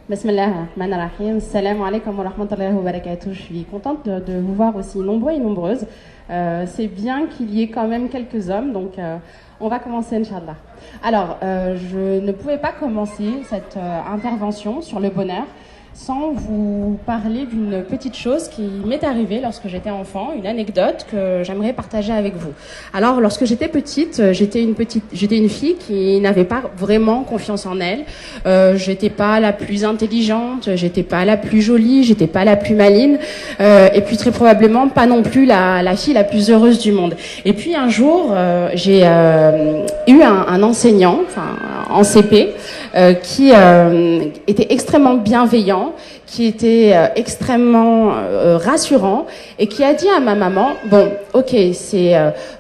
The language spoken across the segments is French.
Bismillah ar-Rahman ar-Rahim. Salam alaikum wa rahmatullahi wa barakatuh. Je suis contente de vous voir aussi nombreux et nombreuses. C'est bien qu'il y ait quand même quelques hommes, donc on va commencer, Inch'Allah. Alors, je ne pouvais pas commencer cette intervention sur le bonheur sans vous parler d'une petite chose qui m'est arrivée lorsque j'étais enfant, une anecdote que j'aimerais partager avec vous. Alors, lorsque j'étais petite, j'étais une fille qui n'avait pas vraiment confiance en elle. J'étais pas la plus intelligente, j'étais pas la plus jolie, j'étais pas la plus maligne, et puis très probablement pas non plus la fille la plus heureuse du monde. Et puis un jour, j'ai eu un enseignant, enfin en CP, qui était extrêmement bienveillant, qui était extrêmement rassurant et qui a dit à ma maman, bon, ok, c'est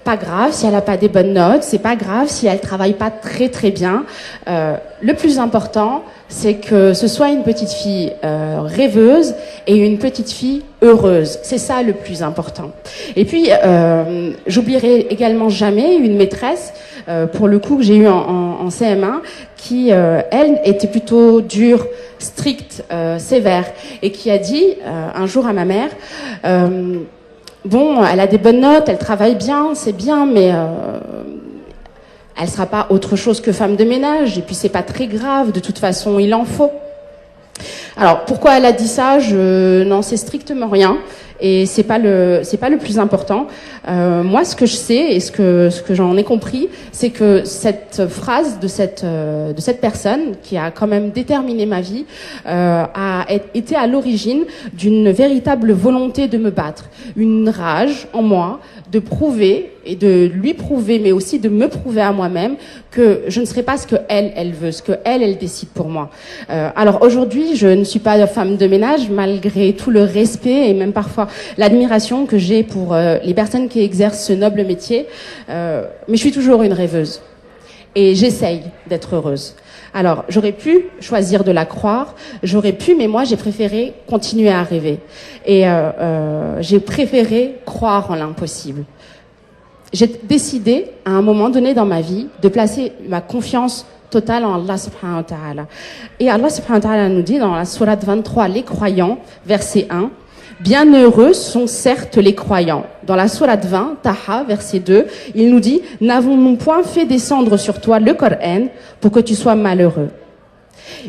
pas grave si elle a pas des bonnes notes, c'est pas grave si elle travaille pas très très bien. Le plus important, c'est que ce soit une petite fille rêveuse et une petite fille heureuse. C'est ça le plus important. Et puis, j'oublierai également jamais une maîtresse, pour le coup que j'ai eu en CM1, qui, elle, était plutôt dure, stricte, sévère, et qui a dit un jour à ma mère, bon, elle a des bonnes notes, elle travaille bien, c'est bien, mais elle sera pas autre chose que femme de ménage, et puis c'est pas très grave, de toute façon, il en faut. Alors, pourquoi elle a dit ça, je n'en sais strictement rien. Et c'est pas le plus important. Moi, ce que je sais et ce que j'en ai compris, c'est que cette phrase de cette personne qui a quand même déterminé ma vie a été à l'origine d'une véritable volonté de me battre, une rage en moi de prouver et de lui prouver, mais aussi de me prouver à moi-même que je ne serai pas ce que elle veut, ce que elle décide pour moi. Alors aujourd'hui, je ne suis pas femme de ménage, malgré tout le respect et même parfois l'admiration que j'ai pour les personnes qui exercent ce noble métier, mais je suis toujours une rêveuse et j'essaye d'être heureuse. Alors, j'aurais pu choisir de la croire, j'aurais pu, mais moi, j'ai préféré continuer à rêver. Et j'ai préféré croire en l'impossible. J'ai décidé, à un moment donné dans ma vie, de placer ma confiance totale en Allah subhanahu wa ta'ala. Et Allah subhanahu wa ta'ala nous dit dans la sourate 23, les croyants, verset 1, bienheureux sont certes les croyants. Dans la sourate 20, Taha, verset 2, il nous dit, n'avons-nous point fait descendre sur toi le Coran pour que tu sois malheureux.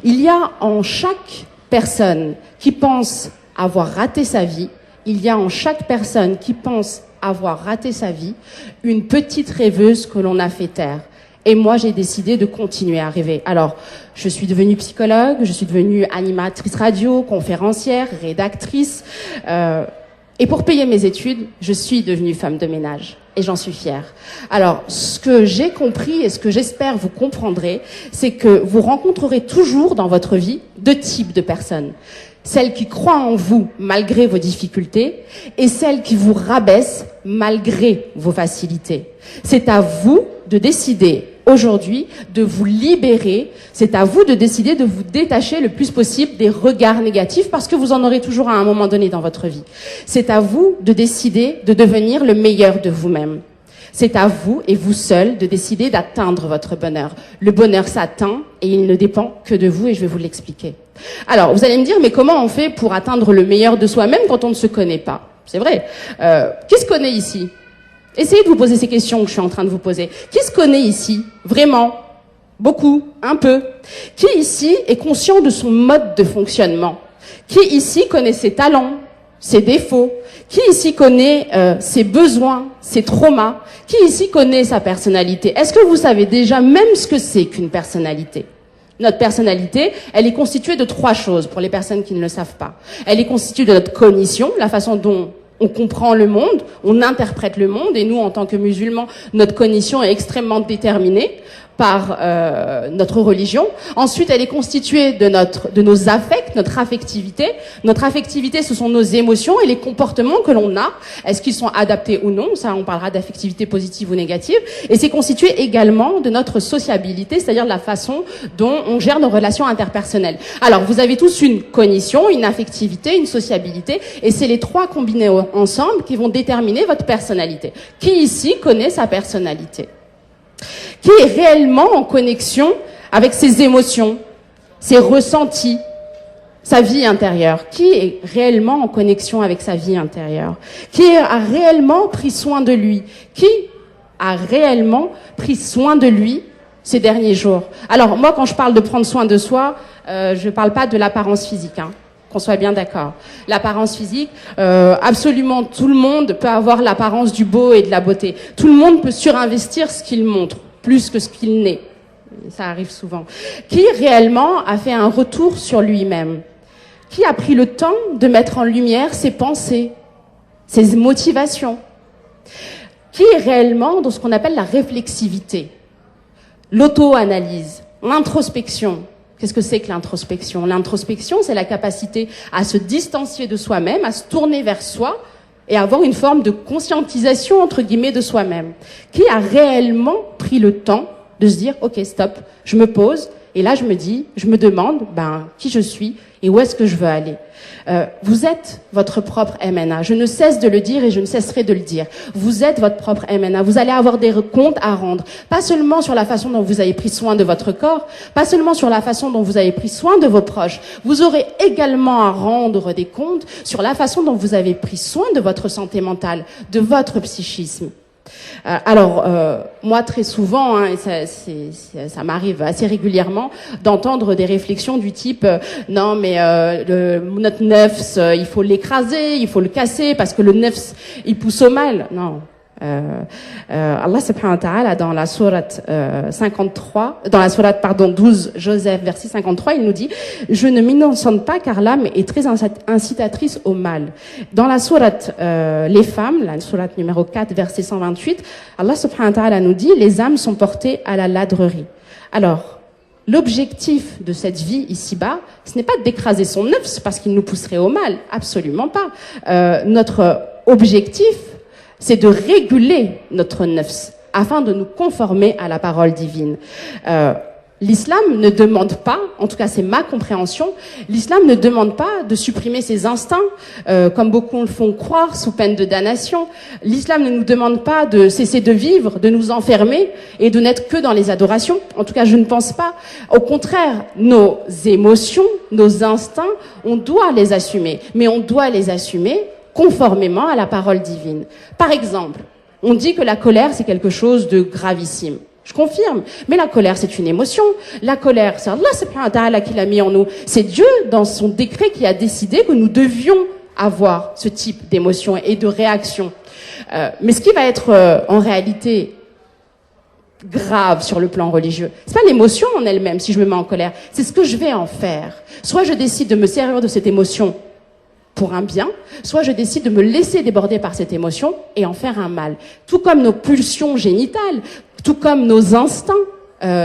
Il y a en chaque personne qui pense avoir raté sa vie, il y a en chaque personne qui pense avoir raté sa vie, une petite rêveuse que l'on a fait taire. Et moi, j'ai décidé de continuer à rêver. Alors, je suis devenue psychologue, je suis devenue animatrice radio, conférencière, rédactrice. Et pour payer mes études, je suis devenue femme de ménage. Et j'en suis fière. Alors, ce que j'ai compris et ce que j'espère vous comprendrez, c'est que vous rencontrerez toujours dans votre vie deux types de personnes. Celles qui croient en vous malgré vos difficultés et celles qui vous rabaissent malgré vos facilités. C'est à vous de décider aujourd'hui de vous libérer. C'est à vous de décider de vous détacher le plus possible des regards négatifs parce que vous en aurez toujours à un moment donné dans votre vie. C'est à vous de décider de devenir le meilleur de vous-même. C'est à vous et vous seul de décider d'atteindre votre bonheur. Le bonheur s'atteint et il ne dépend que de vous et je vais vous l'expliquer. Alors, vous allez me dire, mais comment on fait pour atteindre le meilleur de soi-même quand on ne se connaît pas? C'est vrai. Qui se connaît ici? Essayez de vous poser ces questions que je suis en train de vous poser. Qui se connaît ici? Vraiment? Beaucoup? Un peu? Qui ici est conscient de son mode de fonctionnement? Qui ici connaît ses talents, ses défauts? Qui ici connaît ses besoins, ses traumas? Qui ici connaît sa personnalité? Est-ce que vous savez déjà même ce que c'est qu'une personnalité? Notre personnalité, elle est constituée de 3 choses pour les personnes qui ne le savent pas. Elle est constituée de notre cognition, la façon dont on comprend le monde, on interprète le monde, et nous, en tant que musulmans, notre cognition est extrêmement déterminée par notre religion. Ensuite, elle est constituée de nos affects, notre affectivité. Notre affectivité, ce sont nos émotions et les comportements que l'on a. Est-ce qu'ils sont adaptés ou non? Ça, on parlera d'affectivité positive ou négative. Et c'est constitué également de notre sociabilité, c'est-à-dire de la façon dont on gère nos relations interpersonnelles. Alors, vous avez tous une cognition, une affectivité, une sociabilité, et c'est les 3 combinés ensemble qui vont déterminer votre personnalité. Qui ici connaît sa personnalité? Qui est réellement en connexion avec ses émotions, ses ressentis, sa vie intérieure, qui est réellement en connexion avec sa vie intérieure, qui a réellement pris soin de lui, qui a réellement pris soin de lui ces derniers jours. Alors moi, quand je parle de prendre soin de soi, je parle pas de l'apparence physique, hein, qu'on soit bien d'accord. L'apparence physique, absolument tout le monde peut avoir l'apparence du beau et de la beauté. Tout le monde peut surinvestir ce qu'il montre, plus que ce qu'il n'est. Ça arrive souvent. Qui réellement a fait un retour sur lui-même? Qui a pris le temps de mettre en lumière ses pensées, ses motivations? Qui est réellement dans ce qu'on appelle la réflexivité, l'auto-analyse, l'introspection? Qu'est-ce que c'est que l'introspection? L'introspection, c'est la capacité à se distancier de soi-même, à se tourner vers soi et avoir une forme de conscientisation, entre guillemets, de soi-même. Qui a réellement pris le temps de se dire, ok, stop, je me pose, et là je me demande, qui je suis et où est-ce que je veux aller. Vous êtes votre propre MNA. Je ne cesse de le dire et je ne cesserai de le dire. Vous êtes votre propre MNA. Vous allez avoir des comptes à rendre. Pas seulement sur la façon dont vous avez pris soin de votre corps, pas seulement sur la façon dont vous avez pris soin de vos proches. Vous aurez également à rendre des comptes sur la façon dont vous avez pris soin de votre santé mentale, de votre psychisme. Moi très souvent, hein, et ça m'arrive assez régulièrement d'entendre des réflexions du type non mais notre nefs, il faut l'écraser, il faut le casser parce que le nefs il pousse au mal. Non. Allah subhanahu wa ta'ala dans la sourate 12 Joseph verset 53, il nous dit: je ne m'innocente pas car l'âme est très incitatrice au mal. Dans la sourate les femmes, la sourate numéro 4 verset 128, Allah subhanahu wa ta'ala nous dit: les âmes sont portées à la ladrerie. Alors l'objectif de cette vie ici-bas, ce n'est pas d'écraser son nefs parce qu'il nous pousserait au mal, absolument pas. Notre objectif, c'est de réguler notre nefs afin de nous conformer à la parole divine. L'islam ne demande pas, en tout cas c'est ma compréhension, l'islam ne demande pas de supprimer ses instincts, comme beaucoup le font croire, sous peine de damnation. L'islam ne nous demande pas de cesser de vivre, de nous enfermer et de n'être que dans les adorations. En tout cas, je ne pense pas. Au contraire, nos émotions, nos instincts, on doit les assumer. Mais on doit les assumer conformément à la parole divine. Par exemple, on dit que la colère, c'est quelque chose de gravissime. Je confirme. Mais la colère, c'est une émotion. La colère, c'est Allah subhanahu wa ta'ala qui l'a mis en nous. C'est Dieu, dans son décret, qui a décidé que nous devions avoir ce type d'émotion et de réaction. Mais ce qui va être en réalité grave sur le plan religieux, c'est pas l'émotion en elle-même, si je me mets en colère. C'est ce que je vais en faire. Soit je décide de me servir de cette émotion pour un bien, soit je décide de me laisser déborder par cette émotion et en faire un mal. Tout comme nos pulsions génitales, tout comme nos instincts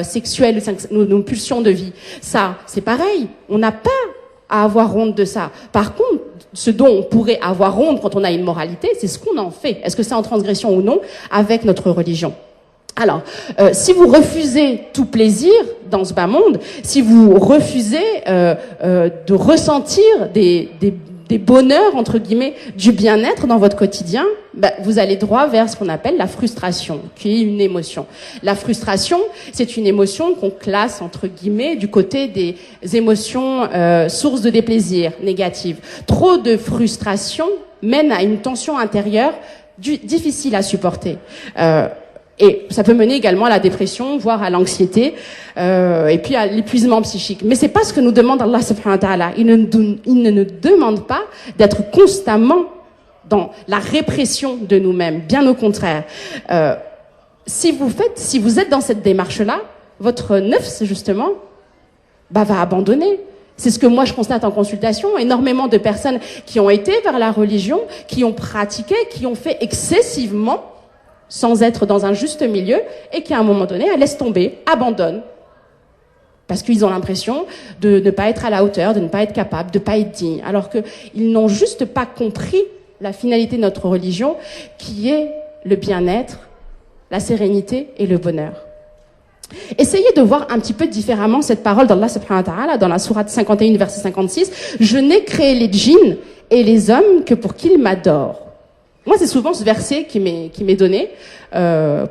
sexuels, nos pulsions de vie. Ça, c'est pareil. On n'a pas à avoir honte de ça. Par contre, ce dont on pourrait avoir honte quand on a une moralité, c'est ce qu'on en fait. Est-ce que c'est en transgression ou non avec notre religion? Alors, si vous refusez tout plaisir dans ce bas monde, si vous refusez de ressentir des bonheurs, entre guillemets, du bien-être dans votre quotidien, vous allez droit vers ce qu'on appelle la frustration, qui est une émotion. La frustration, c'est une émotion qu'on classe, entre guillemets, du côté des émotions sources de déplaisir négatives. Trop de frustration mène à une tension intérieure difficile à supporter. Et ça peut mener également à la dépression, voire à l'anxiété, et puis à l'épuisement psychique. Mais c'est pas ce que nous demande Allah subhanahu wa ta'ala. Il ne nous demande pas d'être constamment dans la répression de nous-mêmes. Bien au contraire. Si vous êtes dans cette démarche-là, votre nefs, justement, va abandonner. C'est ce que moi je constate en consultation. Énormément de personnes qui ont été vers la religion, qui ont pratiqué, qui ont fait excessivement, sans être dans un juste milieu, et qui à un moment donné, elles laissent tomber, abandonnent, parce qu'ils ont l'impression de ne pas être à la hauteur, de ne pas être capable, de ne pas être digne, alors qu'ils n'ont juste pas compris la finalité de notre religion, qui est le bien-être, la sérénité et le bonheur. Essayez de voir un petit peu différemment cette parole d'Allah subhanahu wa ta'ala dans la sourate 51, verset 56. « Je n'ai créé les djinns et les hommes que pour qu'ils m'adorent. » Moi, c'est souvent ce verset qui m'est donné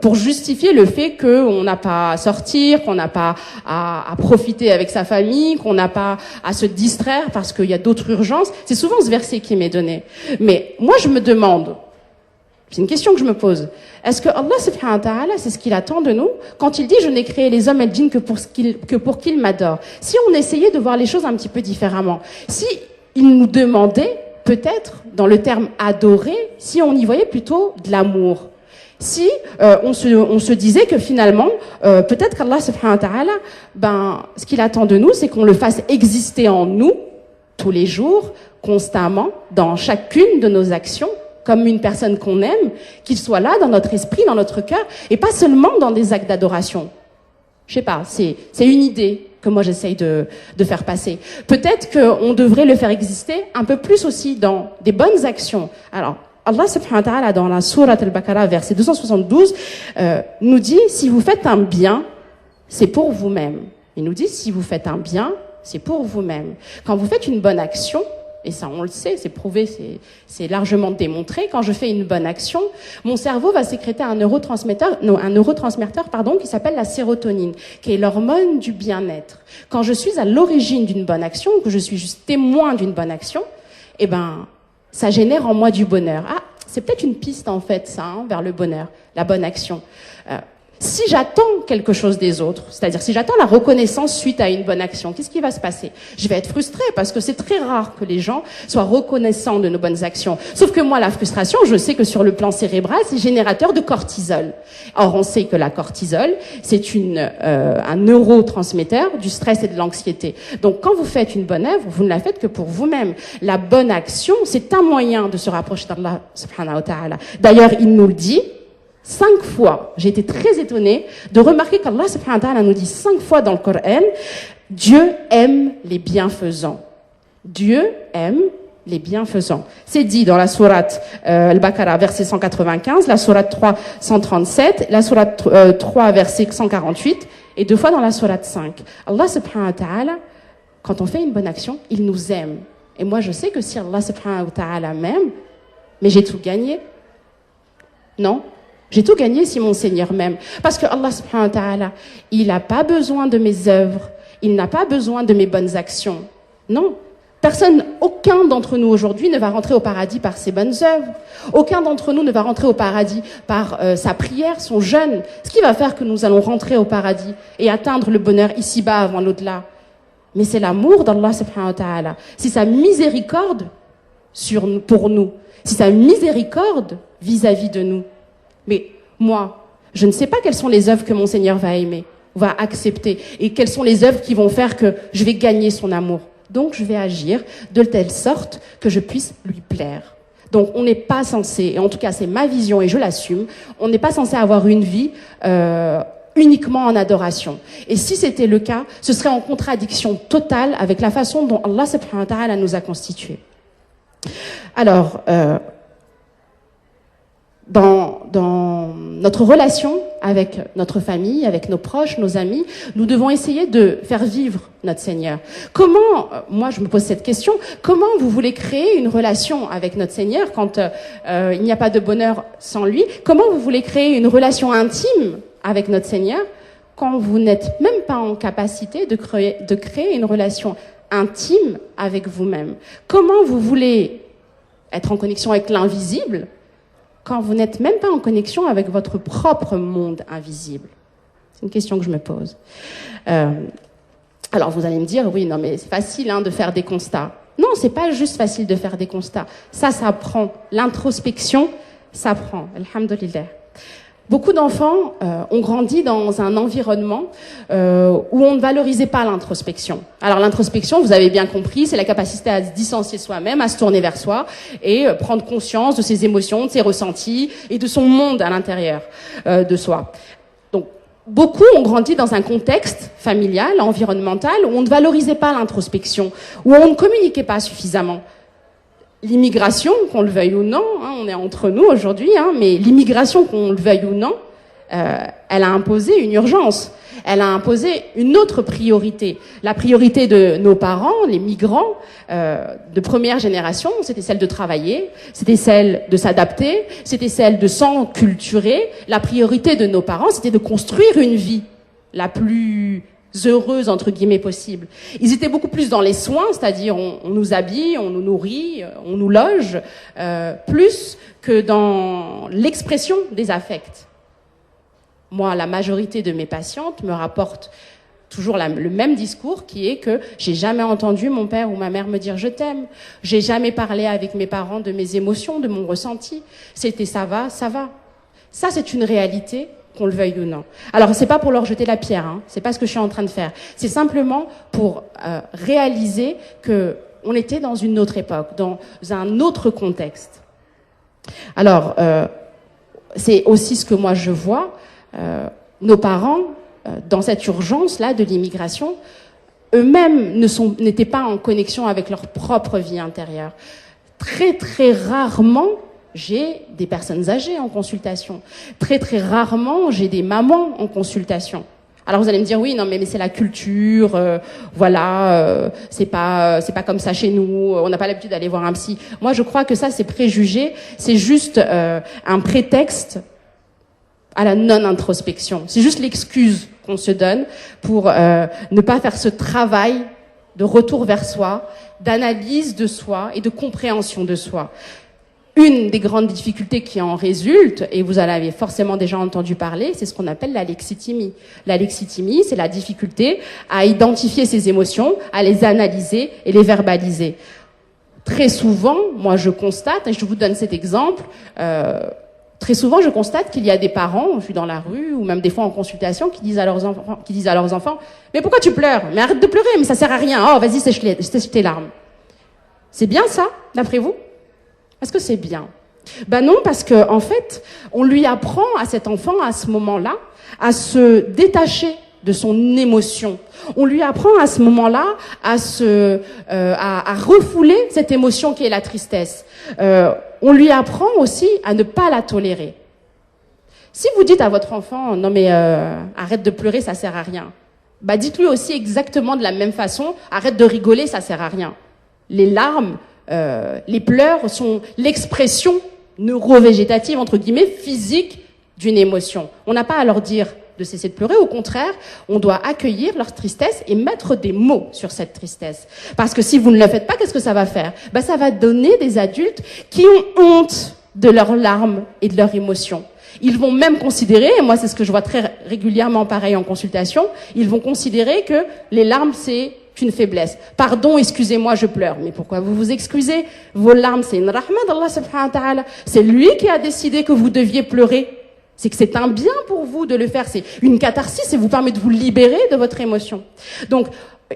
pour justifier le fait qu'on n'a pas à sortir, qu'on n'a pas à profiter avec sa famille, qu'on n'a pas à se distraire parce qu'il y a d'autres urgences. C'est souvent ce verset qui m'est donné. Mais moi, je me demande, c'est une question que je me pose, est-ce que Allah subhanahu wa ta'ala, c'est ce qu'il attend de nous quand il dit « Je n'ai créé les hommes et le djinn que pour qu'ils m'adorent ». Si on essayait de voir les choses un petit peu différemment, si il nous demandait peut-être, dans le terme adorer, si on y voyait plutôt de l'amour. Si on se disait que finalement, peut-être qu'Allah subhanahu wa ta'ala, ce qu'il attend de nous, c'est qu'on le fasse exister en nous, tous les jours, constamment, dans chacune de nos actions, comme une personne qu'on aime, qu'il soit là dans notre esprit, dans notre cœur, et pas seulement dans des actes d'adoration. Je sais pas, c'est une idée que moi j'essaye de faire passer. Peut-être qu'on devrait le faire exister un peu plus aussi dans des bonnes actions. Alors, Allah subhanahu wa ta'ala, dans la sourate Al-Baqarah, verset 272, nous dit, si vous faites un bien, c'est pour vous-même. Il nous dit, si vous faites un bien, c'est pour vous-même. Quand vous faites une bonne action, et ça on le sait, c'est prouvé, c'est largement démontré, quand je fais une bonne action, mon cerveau va sécréter un neurotransmetteur qui s'appelle la sérotonine, qui est l'hormone du bien-être. Quand je suis à l'origine d'une bonne action, que je suis juste témoin d'une bonne action, ça génère en moi du bonheur. Ah, c'est peut-être une piste en fait, ça, vers le bonheur, la bonne action. Si j'attends quelque chose des autres, c'est-à-dire si j'attends la reconnaissance suite à une bonne action, qu'est-ce qui va se passer? Je vais être frustrée parce que c'est très rare que les gens soient reconnaissants de nos bonnes actions. Sauf que moi, la frustration, je sais que sur le plan cérébral, c'est générateur de cortisol. Or, on sait que la cortisol, c'est un neurotransmetteur du stress et de l'anxiété. Donc, quand vous faites une bonne œuvre, vous ne la faites que pour vous-même. La bonne action, c'est un moyen de se rapprocher d'Allah subhanahu wa ta'ala. D'ailleurs, il nous le dit 5 fois. J'ai été très étonnée de remarquer qu'Allah subhanahu wa ta'ala nous dit 5 fois dans le Coran, Dieu aime les bienfaisants. Dieu aime les bienfaisants. C'est dit dans la sourate Al-Baqarah, verset 195, la sourate 3, 137, la sourate 3, verset 148, et 2 fois dans la sourate 5. Allah subhanahu wa ta'ala, quand on fait une bonne action, il nous aime. Et moi, je sais que si Allah subhanahu wa ta'ala m'aime, mais j'ai tout gagné. Non? J'ai tout gagné si mon Seigneur m'aime. Parce que Allah subhanahu wa ta'ala, il n'a pas besoin de mes œuvres. Il n'a pas besoin de mes bonnes actions. Non. Aucun d'entre nous aujourd'hui ne va rentrer au paradis par ses bonnes œuvres. Aucun d'entre nous ne va rentrer au paradis par sa prière, son jeûne. Ce qui va faire que nous allons rentrer au paradis et atteindre le bonheur ici-bas avant l'au-delà. Mais c'est l'amour d'Allah subhanahu wa ta'ala. C'est sa miséricorde pour nous. C'est sa miséricorde vis-à-vis de nous. Mais moi, je ne sais pas quelles sont les œuvres que mon Seigneur va aimer, va accepter, et quelles sont les œuvres qui vont faire que je vais gagner son amour. Donc, je vais agir de telle sorte que je puisse lui plaire. Donc, on n'est pas censé, et en tout cas, c'est ma vision et je l'assume, on n'est pas censé avoir une vie uniquement en adoration. Et si c'était le cas, ce serait en contradiction totale avec la façon dont Allah subhanahu wa ta'ala nous a constitués. Alors, dans notre relation avec notre famille, avec nos proches, nos amis, nous devons essayer de faire vivre notre Seigneur. Comment, moi je me pose cette question, comment vous voulez créer une relation avec notre Seigneur quand il n'y a pas de bonheur sans lui? Comment vous voulez créer une relation intime avec notre Seigneur quand vous n'êtes même pas en capacité de créer une relation intime avec vous-même? Comment vous voulez être en connexion avec l'invisible quand vous n'êtes même pas en connexion avec votre propre monde invisible? C'est une question que je me pose. Alors vous allez me dire, oui, non mais c'est facile de faire des constats. Non, c'est pas juste facile de faire des constats. Ça prend. L'introspection, ça prend. Alhamdulillah. Beaucoup d'enfants ont grandi dans un environnement où on ne valorisait pas l'introspection. Alors l'introspection, vous avez bien compris, c'est la capacité à se distancier de soi-même, à se tourner vers soi et prendre conscience de ses émotions, de ses ressentis et de son monde à l'intérieur de soi. Donc beaucoup ont grandi dans un contexte familial, environnemental, où on ne valorisait pas l'introspection, où on ne communiquait pas suffisamment. L'immigration, qu'on le veuille ou non, on est entre nous aujourd'hui, mais l'immigration, qu'on le veuille ou non, elle a imposé une urgence. Elle a imposé une autre priorité. La priorité de nos parents, les migrants de première génération, c'était celle de travailler, c'était celle de s'adapter, c'était celle de s'enculturer. La priorité de nos parents, c'était de construire une vie la plus heureuse, entre guillemets, possible. Ils étaient beaucoup plus dans les soins, c'est-à-dire on nous habille, on nous nourrit, on nous loge, plus que dans l'expression des affects. Moi, la majorité de mes patientes me rapportent toujours le même discours qui est que j'ai jamais entendu mon père ou ma mère me dire je t'aime. J'ai jamais parlé avec mes parents de mes émotions, de mon ressenti. C'était ça va, ça va. Ça, c'est une réalité, qu'on le veuille ou non. Alors, c'est pas pour leur jeter la pierre, hein. C'est pas ce que je suis en train de faire. C'est simplement pour réaliser que on était dans une autre époque, dans un autre contexte. Alors, c'est aussi ce que moi je vois. Nos parents, dans cette urgence-là de l'immigration, eux-mêmes n'étaient pas en connexion avec leur propre vie intérieure. Très, très rarement, j'ai des personnes âgées en consultation. Très, très rarement, j'ai des mamans en consultation. Alors vous allez me dire oui, non mais c'est la culture, voilà, c'est pas comme ça chez nous, on n'a pas l'habitude d'aller voir un psy. Moi, je crois que ça, c'est préjugé, c'est juste un prétexte à la non-introspection. C'est juste l'excuse qu'on se donne pour ne pas faire ce travail de retour vers soi, d'analyse de soi et de compréhension de soi. Une des grandes difficultés qui en résulte, et vous en avez forcément déjà entendu parler, c'est ce qu'on appelle la lexithymie. La lexithymie, c'est la difficulté à identifier ses émotions, à les analyser et les verbaliser. Très souvent, moi je constate, et je vous donne cet exemple, très souvent, je constate qu'il y a des parents, je suis dans la rue, ou même des fois en consultation, qui disent à leurs enfants, mais pourquoi tu pleures? Mais arrête de pleurer, mais ça sert à rien. Oh, vas-y, sèche tes larmes. C'est bien ça, d'après vous? Est-ce que c'est bien? Ben non, parce que en fait, on lui apprend à cet enfant, à ce moment-là, à se détacher de son émotion. On lui apprend à ce moment-là à refouler cette émotion qui est la tristesse. On lui apprend aussi à ne pas la tolérer. Si vous dites à votre enfant, non mais arrête de pleurer, ça sert à rien. Bah dites-lui aussi exactement de la même façon, arrête de rigoler, ça sert à rien. Les larmes, les pleurs sont l'expression neurovégétative, entre guillemets, physique d'une émotion. On n'a pas à leur dire de cesser de pleurer, au contraire, on doit accueillir leur tristesse et mettre des mots sur cette tristesse. Parce que si vous ne le faites pas, qu'est-ce que ça va faire? Ben, ça va donner des adultes qui ont honte de leurs larmes et de leurs émotions. Ils vont même considérer, et moi c'est ce que je vois très régulièrement pareil en consultation, ils vont considérer que les larmes c'est une faiblesse. Pardon, excusez-moi, je pleure. Mais pourquoi vous vous excusez? Vos larmes, c'est une rahma d'Allah subhanahu wa ta'ala. C'est lui qui a décidé que vous deviez pleurer. C'est que c'est un bien pour vous de le faire. C'est une catharsis et vous permet de vous libérer de votre émotion. Donc,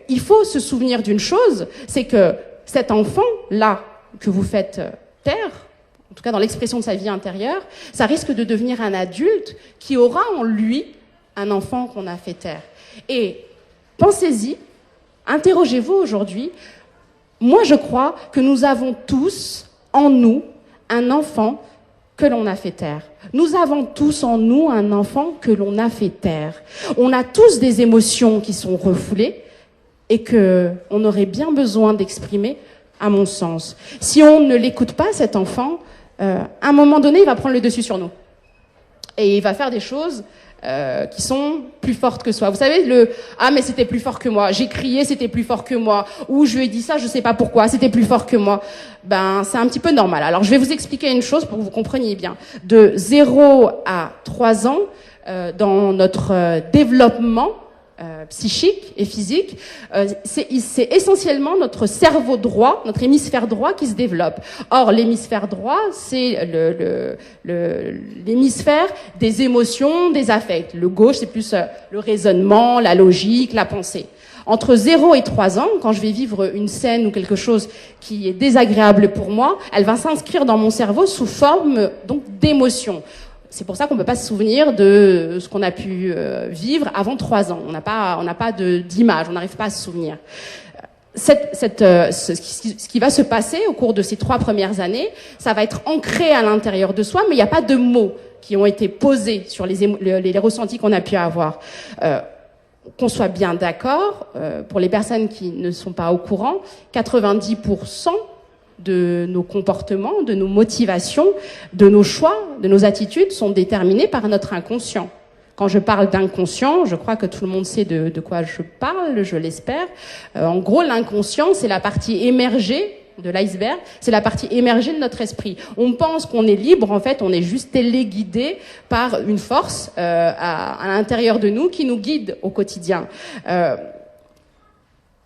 il faut se souvenir d'une chose, c'est que cet enfant-là que vous faites taire, en tout cas dans l'expression de sa vie intérieure, ça risque de devenir un adulte qui aura en lui un enfant qu'on a fait taire. Et pensez-y, interrogez-vous aujourd'hui. Moi, je crois que nous avons tous en nous un enfant que l'on a fait taire. Nous avons tous en nous un enfant que l'on a fait taire. On a tous des émotions qui sont refoulées et que on aurait bien besoin d'exprimer, à mon sens. Si on ne l'écoute pas, cet enfant, à un moment donné, il va prendre le dessus sur nous. Et il va faire des choses qui sont plus fortes que soi. Vous savez, ah mais c'était plus fort que moi, j'ai crié, c'était plus fort que moi, ou je lui ai dit ça, je sais pas pourquoi, c'était plus fort que moi. Ben, c'est un petit peu normal. Alors, je vais vous expliquer une chose pour que vous compreniez bien. De 0 à 3 ans, dans notre développement psychique et physique, c'est essentiellement notre cerveau droit, notre hémisphère droit qui se développe. Or, l'hémisphère droit, c'est l'hémisphère des émotions, des affects. Le gauche, c'est plus le raisonnement, la logique, la pensée. Entre 0 et 3 ans, quand je vais vivre une scène ou quelque chose qui est désagréable pour moi, elle va s'inscrire dans mon cerveau sous forme donc d'émotion. C'est pour ça qu'on ne peut pas se souvenir de ce qu'on a pu vivre avant 3 ans. On n'a pas d'image, on n'arrive pas à se souvenir. ce qui va se passer au cours de ces 3 premières années, ça va être ancré à l'intérieur de soi, mais il n'y a pas de mots qui ont été posés sur les ressentis qu'on a pu avoir. Qu'on soit bien d'accord, pour les personnes qui ne sont pas au courant, 90% de nos comportements, de nos motivations, de nos choix, de nos attitudes sont déterminés par notre inconscient. Quand je parle d'inconscient, je crois que tout le monde sait de quoi je parle, je l'espère. En gros, l'inconscient, c'est la partie émergée de l'iceberg, c'est la partie émergée de notre esprit. On pense qu'on est libre, en fait, on est juste téléguidé par une force à l'intérieur de nous qui nous guide au quotidien.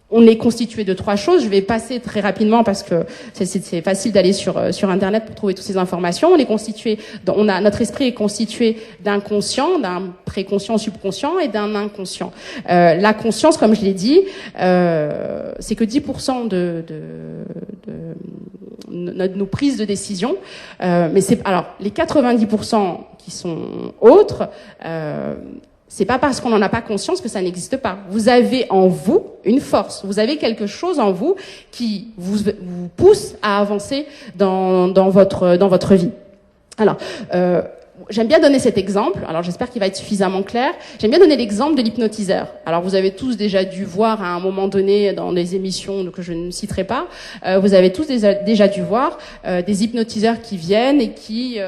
On est constitué de 3 choses. Je vais passer très rapidement parce que c'est facile d'aller sur Internet pour trouver toutes ces informations. Notre esprit est constitué d'un conscient, d'un préconscient, subconscient et d'un inconscient. La conscience, comme je l'ai dit, c'est que 10% de nos prises de décision. Mais alors les 90% qui sont autres. C'est pas parce qu'on n'en a pas conscience que ça n'existe pas. Vous avez en vous une force. Vous avez quelque chose en vous qui vous pousse à avancer dans votre vie. Alors, j'aime bien donner cet exemple. Alors, j'espère qu'il va être suffisamment clair. J'aime bien donner l'exemple de l'hypnotiseur. Alors, vous avez tous déjà dû voir à un moment donné dans des émissions que je ne citerai pas. Vous avez tous déjà dû voir des hypnotiseurs qui viennent et qui,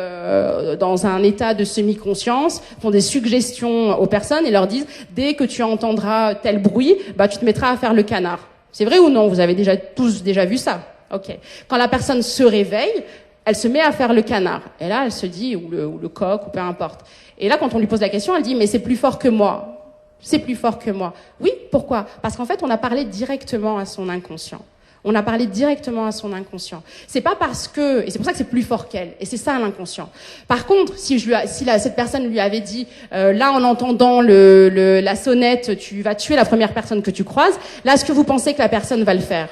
dans un état de semi-conscience, font des suggestions aux personnes et leur disent « Dès que tu entendras tel bruit, tu te mettras à faire le canard ». C'est vrai ou non? Vous avez tous déjà vu ça? Ok. Quand la personne se réveille, elle se met à faire le canard. Et là, elle se dit, ou le coq, ou peu importe. Et là, quand on lui pose la question, elle dit, mais c'est plus fort que moi. C'est plus fort que moi. Oui, pourquoi? Parce qu'en fait, on a parlé directement à son inconscient. On a parlé directement à son inconscient. C'est pas parce que, et c'est pour ça que c'est plus fort qu'elle. Et c'est ça l'inconscient. Par contre, si cette personne lui avait dit, là, en entendant la sonnette, tu vas tuer la première personne que tu croises, là, est-ce que vous pensez que la personne va le faire?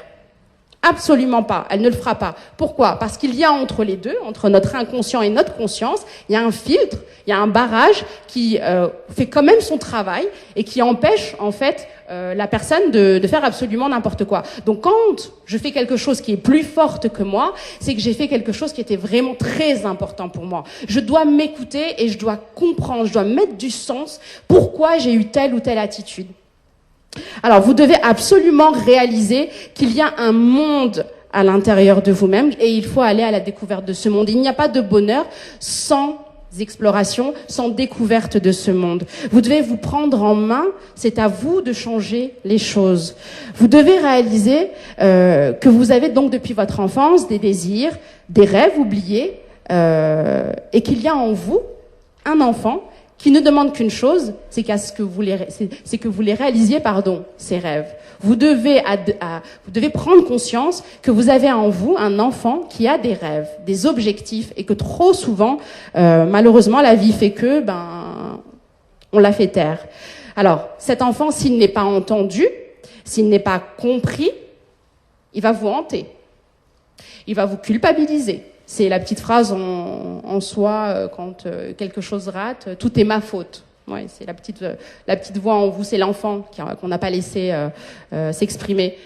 Absolument pas, elle ne le fera pas. Pourquoi? Parce qu'il y a entre les deux, entre notre inconscient et notre conscience, il y a un filtre, il y a un barrage qui fait quand même son travail et qui empêche en fait la personne de faire absolument n'importe quoi. Donc quand je fais quelque chose qui est plus forte que moi, c'est que j'ai fait quelque chose qui était vraiment très important pour moi. Je dois m'écouter et je dois comprendre, je dois mettre du sens pourquoi j'ai eu telle ou telle attitude. Alors, vous devez absolument réaliser qu'il y a un monde à l'intérieur de vous-même et il faut aller à la découverte de ce monde. Il n'y a pas de bonheur sans exploration, sans découverte de ce monde. Vous devez vous prendre en main, c'est à vous de changer les choses. Vous devez réaliser que vous avez donc depuis votre enfance des désirs, des rêves oubliés et qu'il y a en vous un enfant qui ne demande qu'une chose, c'est que vous les réalisiez, ces rêves. Vous devez prendre conscience que vous avez en vous un enfant qui a des rêves, des objectifs, et que trop souvent, malheureusement, la vie fait que, on l'a fait taire. Alors, cet enfant, s'il n'est pas entendu, s'il n'est pas compris, il va vous hanter. Il va vous culpabiliser. C'est la petite phrase en soi quand quelque chose rate, tout est ma faute. Ouais, c'est la petite voix en vous, c'est l'enfant qu'on n'a pas laissé s'exprimer.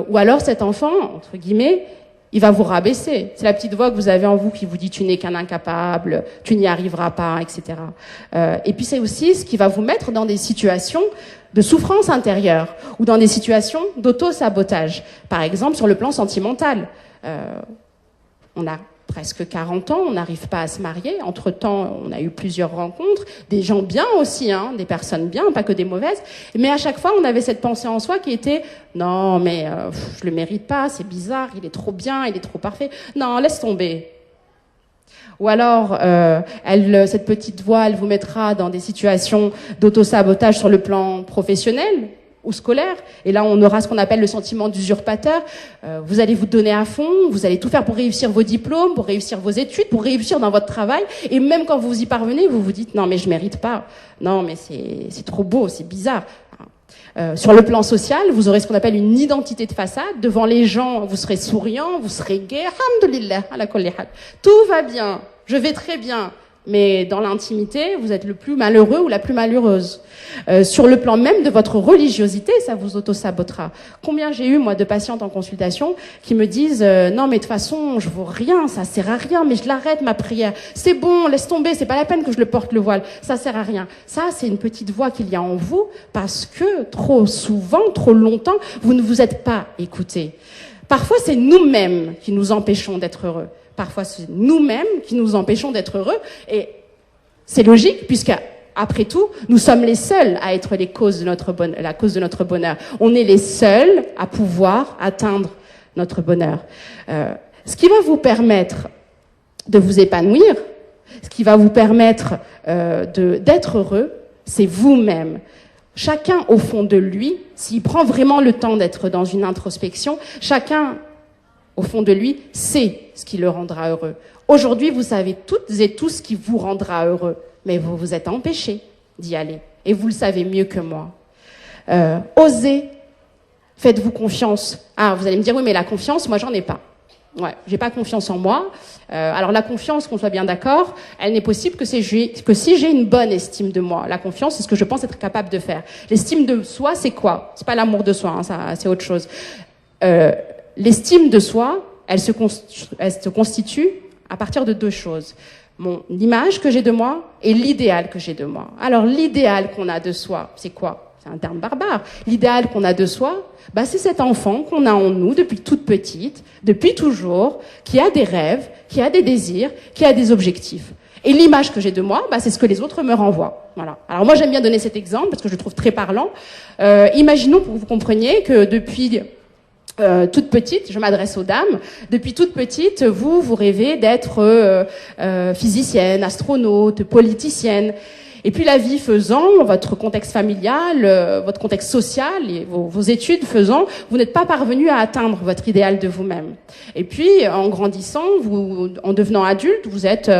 Ou alors cet enfant, entre guillemets, il va vous rabaisser. C'est la petite voix que vous avez en vous qui vous dit tu n'es qu'un incapable, tu n'y arriveras pas, etc. Et puis c'est aussi ce qui va vous mettre dans des situations de souffrance intérieure ou dans des situations d'auto-sabotage. Par exemple, sur le plan sentimental. On a presque 40 ans, on n'arrive pas à se marier. Entre-temps, on a eu plusieurs rencontres, des gens bien aussi, des personnes bien, pas que des mauvaises. Mais à chaque fois, on avait cette pensée en soi qui était « Non, mais je le mérite pas, c'est bizarre, il est trop bien, il est trop parfait. Non, laisse tomber. » Ou alors, cette petite voix, elle vous mettra dans des situations d'auto-sabotage sur le plan professionnel ou scolaire. Et là, on aura ce qu'on appelle le sentiment d'usurpateur. Vous allez vous donner à fond, vous allez tout faire pour réussir vos diplômes, pour réussir vos études, pour réussir dans votre travail. Et même quand vous y parvenez, vous vous dites « Non, mais je mérite pas. Non, mais c'est trop beau, c'est bizarre. » Sur le plan social, vous aurez ce qu'on appelle une identité de façade. Devant les gens, vous serez souriant, vous serez gai. Alhamdoulilah, ala kulli hal. Tout va bien, je vais très bien. mais dans l'intimité, vous êtes le plus malheureux ou la plus malheureuse. Sur le plan même de votre religiosité, ça vous auto-sabotera. Combien j'ai eu, moi, de patientes en consultation qui me disent non, mais de toute façon, je vaux rien, ça sert à rien, mais je l'arrête, ma prière. C'est bon, laisse tomber, c'est pas la peine que je le porte le voile, ça sert à rien. Ça, c'est une petite voix qu'il y a en vous parce que trop souvent, trop longtemps, vous ne vous êtes pas écouté. Parfois, c'est nous-mêmes qui nous empêchons d'être heureux. Parfois, c'est nous-mêmes qui nous empêchons d'être heureux. Et c'est logique, puisque après tout, nous sommes les seuls à être la cause de notre bonheur. On est les seuls à pouvoir atteindre notre bonheur. Ce qui va vous permettre de vous épanouir, ce qui va vous permettre d'être heureux, c'est vous-même. Chacun au fond de lui, s'il prend vraiment le temps d'être dans une introspection, chacun au fond de lui sait ce qui le rendra heureux. Aujourd'hui, vous savez toutes et tous ce qui vous rendra heureux, mais vous vous êtes empêchés d'y aller. Et vous le savez mieux que moi. Osez, faites-vous confiance. Ah, vous allez me dire, oui, mais la confiance, moi, j'en ai pas. Ouais, j'ai pas confiance en moi. Alors la confiance, qu'on soit bien d'accord, elle n'est possible que si j'ai une bonne estime de moi. La confiance, c'est ce que je pense être capable de faire. L'estime de soi, c'est quoi? C'est pas l'amour de soi, hein, ça, c'est autre chose. L'estime de soi, elle se constitue à partir de deux choses. L'image que j'ai de moi et l'idéal que j'ai de moi. Alors l'idéal qu'on a de soi, c'est quoi? C'est un terme barbare. L'idéal qu'on a de soi, c'est cet enfant qu'on a en nous depuis toute petite, depuis toujours, qui a des rêves, qui a des désirs, qui a des objectifs. Et l'image que j'ai de moi, c'est ce que les autres me renvoient. Voilà. Alors moi, j'aime bien donner cet exemple parce que je le trouve très parlant. Imaginons, pour que vous compreniez, que depuis toute petite, je m'adresse aux dames, depuis toute petite, vous rêvez d'être physicienne, astronaute, politicienne. Et puis la vie faisant, votre contexte familial, votre contexte social, et vos études faisant, vous n'êtes pas parvenu à atteindre votre idéal de vous-même. Et puis en grandissant, en devenant adulte, vous êtes,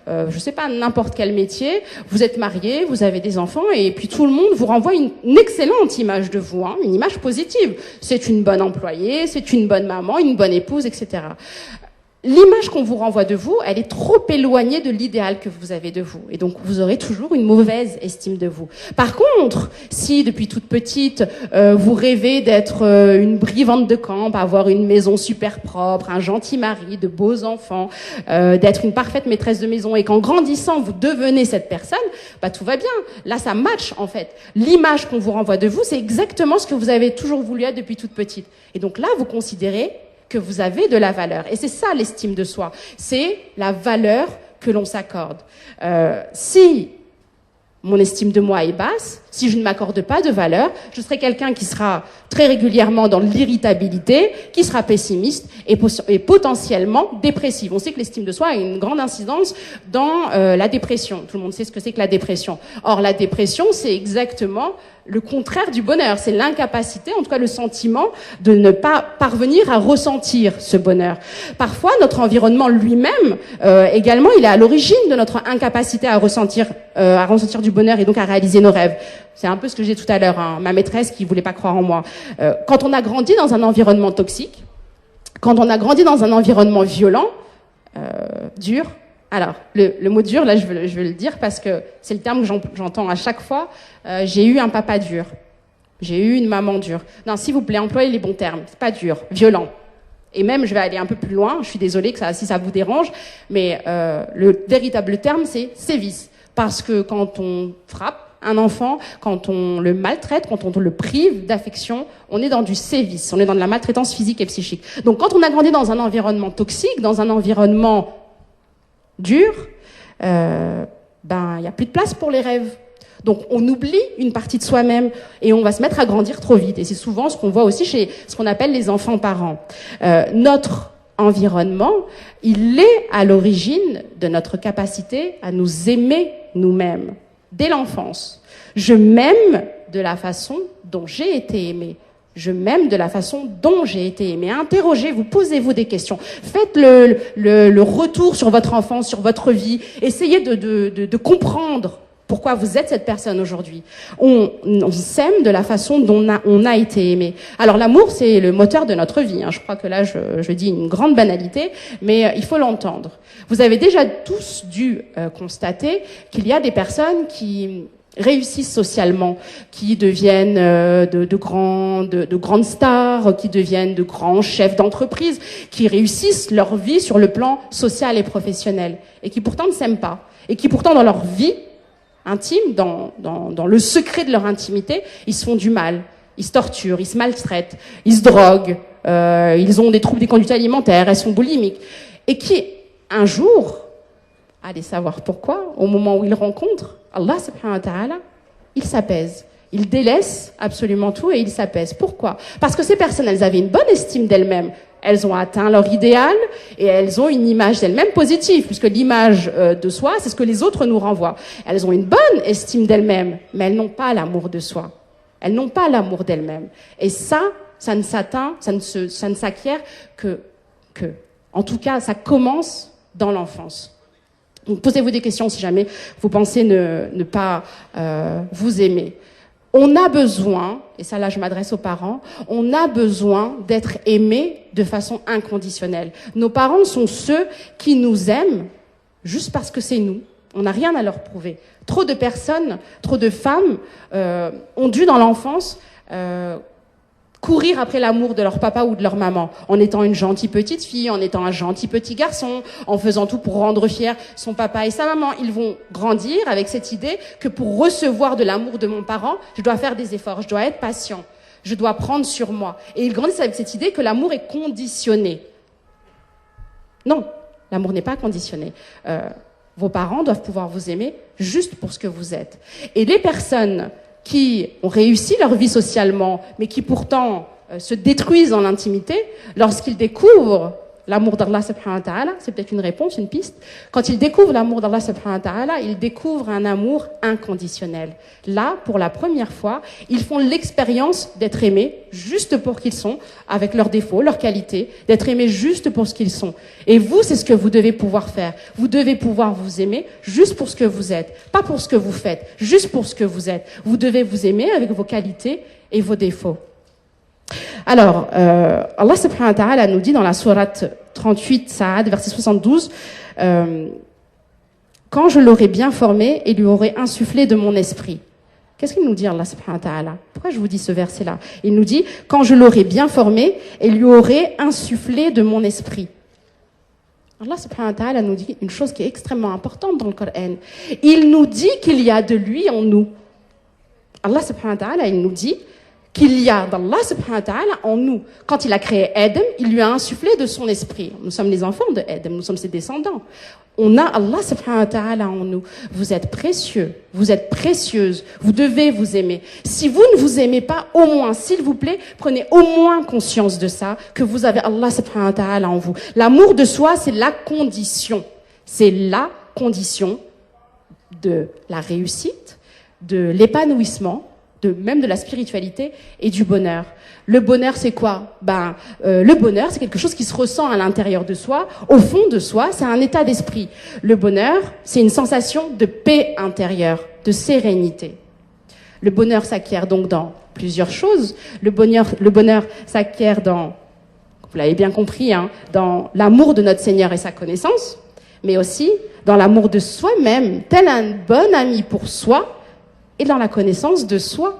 je sais pas, n'importe quel métier, vous êtes marié, vous avez des enfants, et puis tout le monde vous renvoie une excellente image de vous, hein, une image positive. C'est une bonne employée, c'est une bonne maman, une bonne épouse, etc. L'image qu'on vous renvoie de vous, elle est trop éloignée de l'idéal que vous avez de vous. Et donc, vous aurez toujours une mauvaise estime de vous. Par contre, si depuis toute petite, vous rêvez d'être une brivante de camp, avoir une maison super propre, un gentil mari, de beaux enfants, d'être une parfaite maîtresse de maison, et qu'en grandissant, vous devenez cette personne, tout va bien. Là, ça match, en fait. L'image qu'on vous renvoie de vous, c'est exactement ce que vous avez toujours voulu être depuis toute petite. Et donc là, vous considérez que vous avez de la valeur. Et c'est ça l'estime de soi. C'est la valeur que l'on s'accorde. Si mon estime de moi est basse, si je ne m'accorde pas de valeur, je serai quelqu'un qui sera très régulièrement dans l'irritabilité, qui sera pessimiste et potentiellement dépressif. On sait que l'estime de soi a une grande incidence dans la dépression. Tout le monde sait ce que c'est que la dépression. Or, la dépression, c'est exactement le contraire du bonheur. C'est l'incapacité, en tout cas le sentiment, de ne pas parvenir à ressentir ce bonheur. Parfois, notre environnement lui-même, également, il est à l'origine de notre incapacité à ressentir du bonheur et donc à réaliser nos rêves. C'est un peu ce que j'ai dit tout à l'heure, hein, ma maîtresse qui voulait pas croire en moi. Quand on a grandi dans un environnement toxique, quand on a grandi dans un environnement violent, dur. Alors, le mot dur, là, je veux le dire parce que c'est le terme que j'entends à chaque fois. J'ai eu un papa dur. J'ai eu une maman dure. Non, s'il vous plaît, employez les bons termes. C'est pas dur, violent. Et même, je vais aller un peu plus loin. Je suis désolée si ça vous dérange, mais le véritable terme, c'est sévice. Parce que quand on frappe un enfant, quand on le maltraite, quand on le prive d'affection, on est dans du sévice, on est dans de la maltraitance physique et psychique. Donc quand on a grandi dans un environnement toxique, dans un environnement dur, il y a plus de place pour les rêves. Donc on oublie une partie de soi-même et on va se mettre à grandir trop vite. Et c'est souvent ce qu'on voit aussi chez ce qu'on appelle les enfants parents. Notre environnement, il est à l'origine de notre capacité à nous aimer nous-mêmes. Dès l'enfance, je m'aime de la façon dont j'ai été aimée. Je m'aime de la façon dont j'ai été aimée. Interrogez-vous, posez-vous des questions. Faites le retour sur votre enfance, sur votre vie. Essayez de comprendre Pourquoi vous êtes cette personne aujourd'hui? On s'aime de la façon dont on a été aimé. Alors l'amour, c'est le moteur de notre vie. Je crois que là, je dis une grande banalité, mais il faut l'entendre. Vous avez déjà tous dû constater qu'il y a des personnes qui réussissent socialement, qui deviennent de grandes stars, qui deviennent de grands chefs d'entreprise, qui réussissent leur vie sur le plan social et professionnel, et qui pourtant ne s'aiment pas, et qui pourtant dans leur vie intime, dans le secret de leur intimité, ils se font du mal, ils se torturent, ils se maltraitent, ils se droguent, ils ont des troubles des conduites alimentaires, elles sont boulimiques, et qui, un jour, allez savoir pourquoi, au moment où ils rencontrent Allah subhanahu wa ta'ala, ils s'apaisent. Ils délaissent absolument tout et ils s'apaisent. Pourquoi? Parce que ces personnes, elles avaient une bonne estime d'elles-mêmes. Elles ont atteint leur idéal et elles ont une image d'elles-mêmes positive, puisque l'image de soi, c'est ce que les autres nous renvoient. Elles ont une bonne estime d'elles-mêmes, mais elles n'ont pas l'amour de soi. Elles n'ont pas l'amour d'elles-mêmes. Et ça ne s'atteint, ça ne s'acquiert que, en tout cas, ça commence dans l'enfance. Donc, posez-vous des questions si jamais vous pensez ne pas vous aimer. On a besoin, et ça là je m'adresse aux parents, on a besoin d'être aimés de façon inconditionnelle. Nos parents sont ceux qui nous aiment juste parce que c'est nous. On n'a rien à leur prouver. Trop de personnes, trop de femmes ont dû dans l'enfance courir après l'amour de leur papa ou de leur maman, en étant une gentille petite fille, en étant un gentil petit garçon, en faisant tout pour rendre fier son papa et sa maman. Ils vont grandir avec cette idée que pour recevoir de l'amour de mon parent, je dois faire des efforts, je dois être patient, je dois prendre sur moi. Et ils grandissent avec cette idée que l'amour est conditionné. Non, l'amour n'est pas conditionné. Vos parents doivent pouvoir vous aimer juste pour ce que vous êtes. Et les personnes qui ont réussi leur vie socialement, mais qui pourtant se détruisent en intimité, lorsqu'ils découvrent l'amour d'Allah subhanahu wa ta'ala, c'est peut-être une réponse, une piste, quand ils découvrent l'amour d'Allah subhanahu wa ta'ala, ils découvrent un amour inconditionnel. Là, pour la première fois, ils font l'expérience d'être aimés juste pour qu'ils sont, avec leurs défauts, leurs qualités, d'être aimés juste pour ce qu'ils sont. Et vous, c'est ce que vous devez pouvoir faire. Vous devez pouvoir vous aimer juste pour ce que vous êtes, pas pour ce que vous faites, juste pour ce que vous êtes. Vous devez vous aimer avec vos qualités et vos défauts. Alors, Allah subhanahu wa ta'ala nous dit dans la sourate 38, Sa'ad, verset 72, quand je l'aurai bien formé et lui aurai insufflé de mon esprit. Qu'est-ce qu'il nous dit Allah subhanahu wa ta'ala? Pourquoi je vous dis ce verset-là? Il nous dit, quand je l'aurai bien formé et lui aurai insufflé de mon esprit. Allah subhanahu wa ta'ala nous dit une chose qui est extrêmement importante dans le Coran. Il nous dit qu'il y a de lui en nous. Allah subhanahu wa ta'ala, il nous dit qu'il y a d'Allah subhanahu wa ta'ala en nous. Quand il a créé Adam, il lui a insufflé de son esprit. Nous sommes les enfants de Adam, nous sommes ses descendants. On a Allah subhanahu wa ta'ala en nous. Vous êtes précieux, vous êtes précieuse, vous devez vous aimer. Si vous ne vous aimez pas, au moins, s'il vous plaît, prenez au moins conscience de ça, que vous avez Allah subhanahu wa ta'ala en vous. L'amour de soi, c'est la condition. C'est la condition de la réussite, de l'épanouissement, même de la spiritualité et du bonheur. Le bonheur, c'est quoi? Le bonheur, c'est quelque chose qui se ressent à l'intérieur de soi, au fond de soi, c'est un état d'esprit. Le bonheur, c'est une sensation de paix intérieure, de sérénité. Le bonheur s'acquiert donc dans plusieurs choses. Le bonheur s'acquiert dans, vous l'avez bien compris, dans l'amour de notre Seigneur et sa connaissance, mais aussi dans l'amour de soi-même, tel un bon ami pour soi, et dans la connaissance de soi.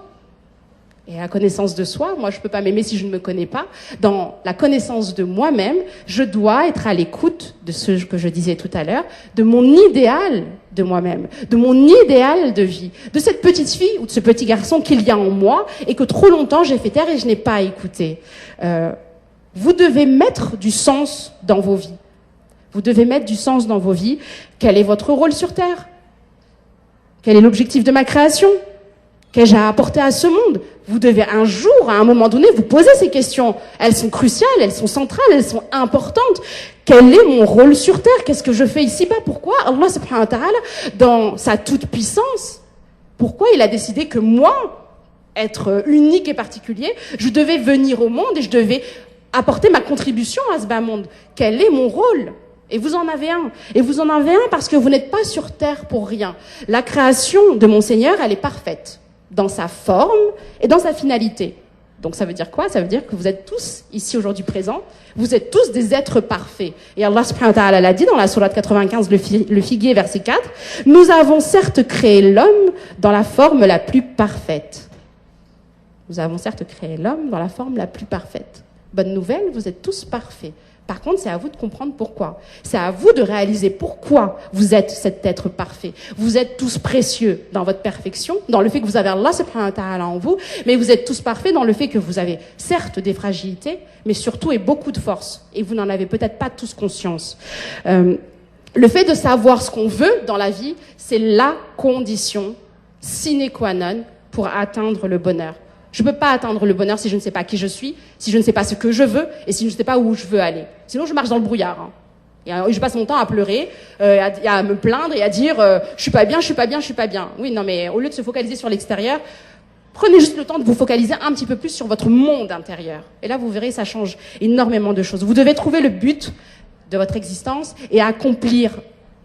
Et la connaissance de soi, moi je ne peux pas m'aimer si je ne me connais pas. Dans la connaissance de moi-même, je dois être à l'écoute de ce que je disais tout à l'heure, de mon idéal de moi-même, de mon idéal de vie, de cette petite fille ou de ce petit garçon qu'il y a en moi et que trop longtemps j'ai fait taire et je n'ai pas écouté. Vous devez mettre du sens dans vos vies. Vous devez mettre du sens dans vos vies. Quel est votre rôle sur Terre? Quel est l'objectif de ma création? Qu'ai-je à apporter à ce monde? Vous devez un jour, à un moment donné, vous poser ces questions. Elles sont cruciales, elles sont centrales, elles sont importantes. Quel est mon rôle sur Terre? Qu'est-ce que je fais ici-bas? Pourquoi Allah subhanahu wa ta'ala, dans sa toute-puissance, pourquoi il a décidé que moi, être unique et particulier, je devais venir au monde et je devais apporter ma contribution à ce bas monde? Quel est mon rôle? Et vous en avez un. Et vous en avez un parce que vous n'êtes pas sur terre pour rien. La création de mon Seigneur, elle est parfaite dans sa forme et dans sa finalité. Donc ça veut dire quoi? Ça veut dire que vous êtes tous ici aujourd'hui présents. Vous êtes tous des êtres parfaits. Et Allah subhanahu wa ta'ala l'a dit dans la sourate 95, le figuier, verset 4. Nous avons certes créé l'homme dans la forme la plus parfaite. Nous avons certes créé l'homme dans la forme la plus parfaite. Bonne nouvelle, vous êtes tous parfaits. Par contre, c'est à vous de comprendre pourquoi. C'est à vous de réaliser pourquoi vous êtes cet être parfait. Vous êtes tous précieux dans votre perfection, dans le fait que vous avez Allah subhanahu wa ta'ala en vous, mais vous êtes tous parfaits dans le fait que vous avez certes des fragilités, mais surtout et beaucoup de force. Et vous n'en avez peut-être pas tous conscience. Le fait de savoir ce qu'on veut dans la vie, c'est la condition sine qua non pour atteindre le bonheur. Je ne peux pas atteindre le bonheur si je ne sais pas qui je suis, si je ne sais pas ce que je veux et si je ne sais pas où je veux aller. Sinon, je marche dans le brouillard. Hein. Et je passe mon temps à pleurer, à me plaindre et à dire je suis pas bien, je suis pas bien, je suis pas bien. Oui, non, mais au lieu de se focaliser sur l'extérieur, prenez juste le temps de vous focaliser un petit peu plus sur votre monde intérieur. Et là, vous verrez, ça change énormément de choses. Vous devez trouver le but de votre existence et accomplir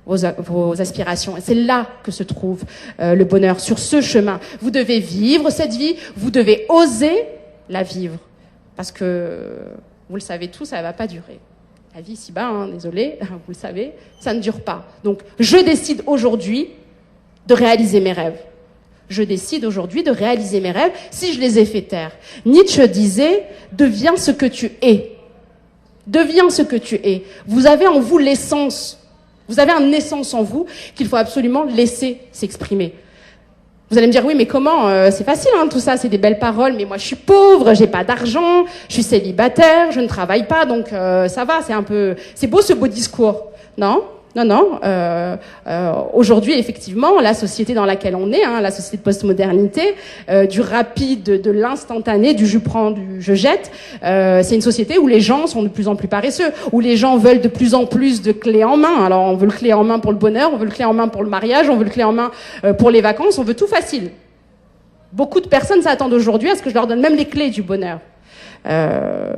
vos aspirations. Et c'est là que se trouve le bonheur, sur ce chemin. Vous devez vivre cette vie, vous devez oser la vivre. Parce que, vous le savez tous, ça ne va pas durer. La vie ici-bas, hein, désolé, vous le savez, ça ne dure pas. Donc, je décide aujourd'hui de réaliser mes rêves. Je décide aujourd'hui de réaliser mes rêves si je les ai fait taire. Nietzsche disait « Deviens ce que tu es ». Deviens ce que tu es. Vous avez en vous l'essence. Vous avez une essence en vous qu'il faut absolument laisser s'exprimer. Vous allez me dire, oui, mais comment c'est facile, hein, tout ça, c'est des belles paroles, mais moi je suis pauvre, j'ai pas d'argent, je suis célibataire, je ne travaille pas, donc ça va, c'est beau ce beau discours. Non, non, non. Aujourd'hui, effectivement, la société dans laquelle on est, hein, la société de postmodernité, du rapide, de l'instantané, du je prends, du je jette, c'est une société où les gens sont de plus en plus paresseux, où les gens veulent de plus en plus de clés en main. Alors, on veut le clé en main pour le bonheur, on veut le clé en main pour le mariage, on veut le clé en main pour les vacances, on veut tout facile. Beaucoup de personnes s'attendent aujourd'hui à ce que je leur donne même les clés du bonheur.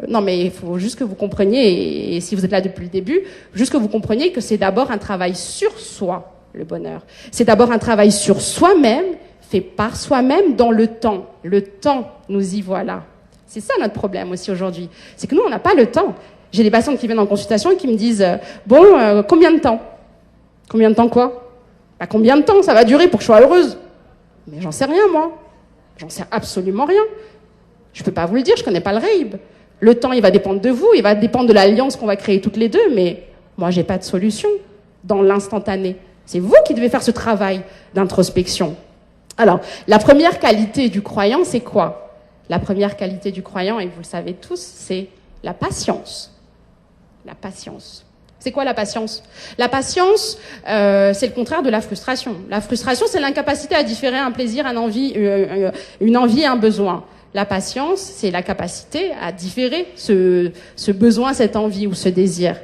Non, mais il faut juste que vous compreniez, et si vous êtes là depuis le début, juste que vous compreniez que c'est d'abord un travail sur soi, le bonheur. C'est d'abord un travail sur soi-même, fait par soi-même dans le temps. Le temps, nous y voilà. C'est ça notre problème aussi aujourd'hui. C'est que nous, on n'a pas le temps. J'ai des patientes qui viennent en consultation et qui me disent combien de temps? Combien de temps quoi? Bah, combien de temps ça va durer pour que je sois heureuse? Mais j'en sais rien, moi. J'en sais absolument rien. Je peux pas vous le dire, je connais pas le ghaib. Le temps, il va dépendre de vous, il va dépendre de l'alliance qu'on va créer toutes les deux, mais moi, j'ai pas de solution dans l'instantané. C'est vous qui devez faire ce travail d'introspection. Alors, la première qualité du croyant, c'est quoi? La première qualité du croyant, et vous le savez tous, c'est la patience. La patience. C'est quoi la patience? La patience, c'est le contraire de la frustration. La frustration, c'est l'incapacité à différer un plaisir, une envie et un besoin. La patience, c'est la capacité à différer ce besoin, cette envie ou ce désir.